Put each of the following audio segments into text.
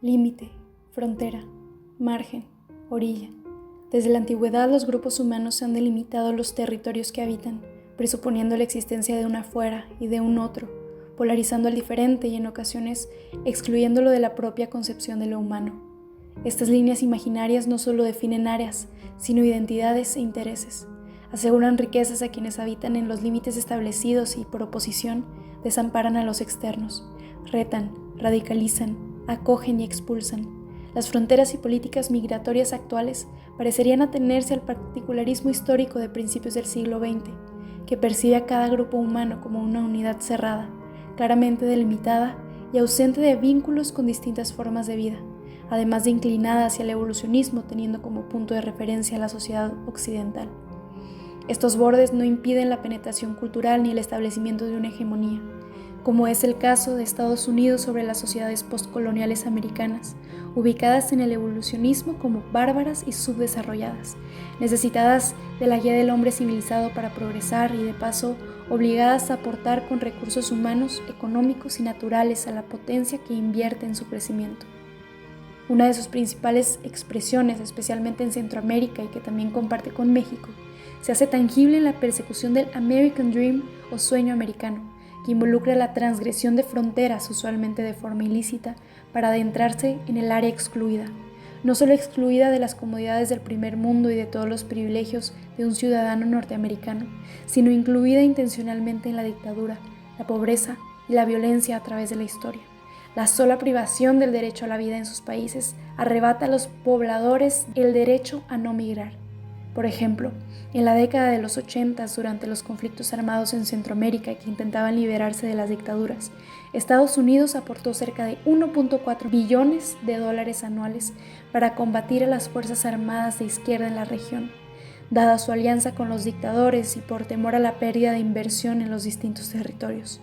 Límite, frontera, margen, orilla. Desde la antigüedad los grupos humanos han delimitado los territorios que habitan, presuponiendo la existencia de un afuera y de un otro, polarizando al diferente y en ocasiones excluyéndolo de la propia concepción de lo humano. Estas líneas imaginarias no solo definen áreas, sino identidades e intereses. Aseguran riquezas a quienes habitan en los límites establecidos y, por oposición, desamparan a los externos, retan, radicalizan, acogen y expulsan. Las fronteras y políticas migratorias actuales parecerían atenerse al particularismo histórico de principios del siglo XX, que percibe a cada grupo humano como una unidad cerrada, claramente delimitada y ausente de vínculos con distintas formas de vida, además de inclinada hacia el evolucionismo teniendo como punto de referencia a la sociedad occidental. Estos bordes no impiden la penetración cultural ni el establecimiento de una hegemonía, como es el caso de Estados Unidos sobre las sociedades postcoloniales americanas, ubicadas en el evolucionismo como bárbaras y subdesarrolladas, necesitadas de la guía del hombre civilizado para progresar y de paso obligadas a aportar con recursos humanos, económicos y naturales a la potencia que invierte en su crecimiento. Una de sus principales expresiones, especialmente en Centroamérica y que también comparte con México, se hace tangible en la persecución del American Dream o sueño americano, que involucra la transgresión de fronteras, usualmente de forma ilícita, para adentrarse en el área excluida, no solo excluida de las comodidades del primer mundo y de todos los privilegios de un ciudadano norteamericano, sino incluida intencionalmente en la dictadura, la pobreza y la violencia a través de la historia. La sola privación del derecho a la vida en sus países arrebata a los pobladores el derecho a no migrar. Por ejemplo, en la década de los 80, durante los conflictos armados en Centroamérica que intentaban liberarse de las dictaduras, Estados Unidos aportó cerca de 1.4 billones de dólares anuales para combatir a las fuerzas armadas de izquierda en la región, dada su alianza con los dictadores y por temor a la pérdida de inversión en los distintos territorios.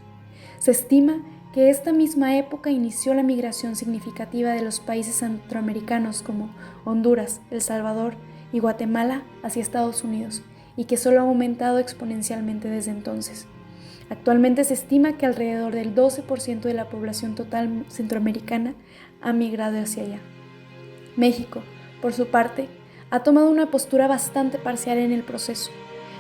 Se estima que esta misma época inició la migración significativa de los países centroamericanos como Honduras, El Salvador y Guatemala hacia Estados Unidos, y que solo ha aumentado exponencialmente desde entonces. Actualmente se estima que alrededor del 12% de la población total centroamericana ha migrado hacia allá. México, por su parte, ha tomado una postura bastante parcial en el proceso.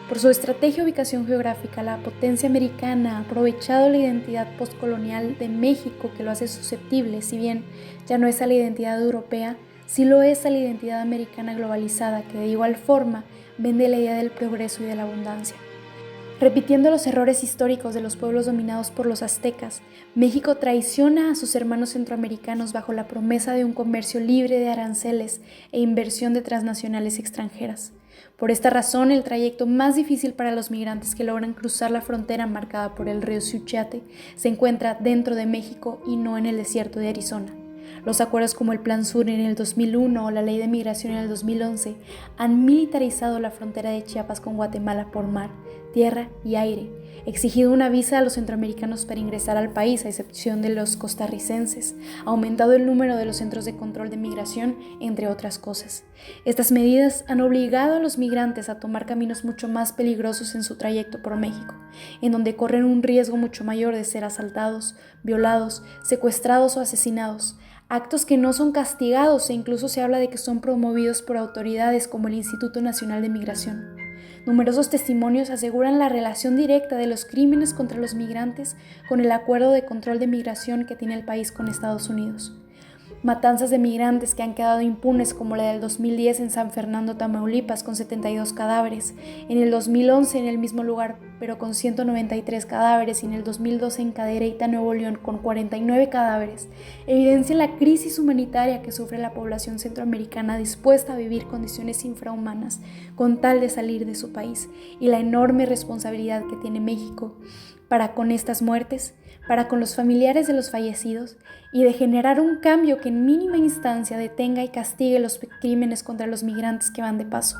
Por su estrategia de ubicación geográfica, la potencia americana ha aprovechado la identidad postcolonial de México, que lo hace susceptible, si bien ya no es a la identidad europea, sí lo es a la identidad americana globalizada, que de igual forma vende la idea del progreso y de la abundancia. Repitiendo los errores históricos de los pueblos dominados por los aztecas, México traiciona a sus hermanos centroamericanos bajo la promesa de un comercio libre de aranceles e inversión de transnacionales extranjeras. Por esta razón, el trayecto más difícil para los migrantes que logran cruzar la frontera marcada por el río Suchiate se encuentra dentro de México y no en el desierto de Arizona. Los acuerdos como el Plan Sur en el 2001 o la Ley de Migración en el 2011 han militarizado la frontera de Chiapas con Guatemala por mar, tierra y aire, exigido una visa a los centroamericanos para ingresar al país, a excepción de los costarricenses, aumentado el número de los centros de control de migración, entre otras cosas. Estas medidas han obligado a los migrantes a tomar caminos mucho más peligrosos en su trayecto por México, en donde corren un riesgo mucho mayor de ser asaltados, violados, secuestrados o asesinados, actos que no son castigados e incluso se habla de que son promovidos por autoridades como el Instituto Nacional de Migración. Numerosos testimonios aseguran la relación directa de los crímenes contra los migrantes con el acuerdo de control de migración que tiene el país con Estados Unidos. Matanzas de migrantes que han quedado impunes, como la del 2010 en San Fernando, Tamaulipas, con 72 cadáveres, en el 2011 en el mismo lugar, pero con 193 cadáveres, y en el 2012 en Cadereyta, Nuevo León, con 49 cadáveres, evidencian la crisis humanitaria que sufre la población centroamericana dispuesta a vivir condiciones infrahumanas con tal de salir de su país, y la enorme responsabilidad que tiene México para con estas muertes, para con los familiares de los fallecidos, y de generar un cambio que en mínima instancia detenga y castigue los crímenes contra los migrantes que van de paso.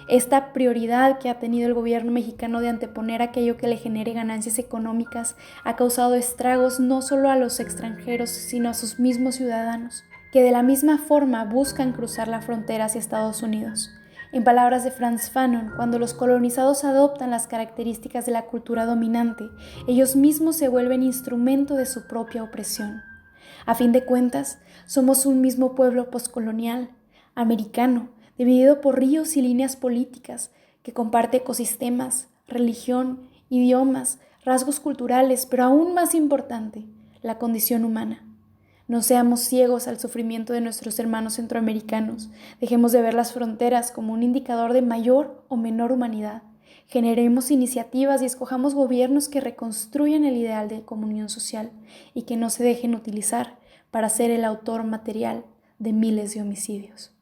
Esta prioridad que ha tenido el gobierno mexicano de anteponer aquello que le genere ganancias económicas ha causado estragos no solo a los extranjeros, sino a sus mismos ciudadanos, que de la misma forma buscan cruzar la frontera hacia Estados Unidos. En palabras de Frantz Fanon, cuando los colonizados adoptan las características de la cultura dominante, ellos mismos se vuelven instrumento de su propia opresión. A fin de cuentas, somos un mismo pueblo postcolonial, americano, dividido por ríos y líneas políticas, que comparte ecosistemas, religión, idiomas, rasgos culturales, pero aún más importante, la condición humana. No seamos ciegos al sufrimiento de nuestros hermanos centroamericanos. Dejemos de ver las fronteras como un indicador de mayor o menor humanidad. Generemos iniciativas y escojamos gobiernos que reconstruyan el ideal de comunión social y que no se dejen utilizar para ser el autor material de miles de homicidios.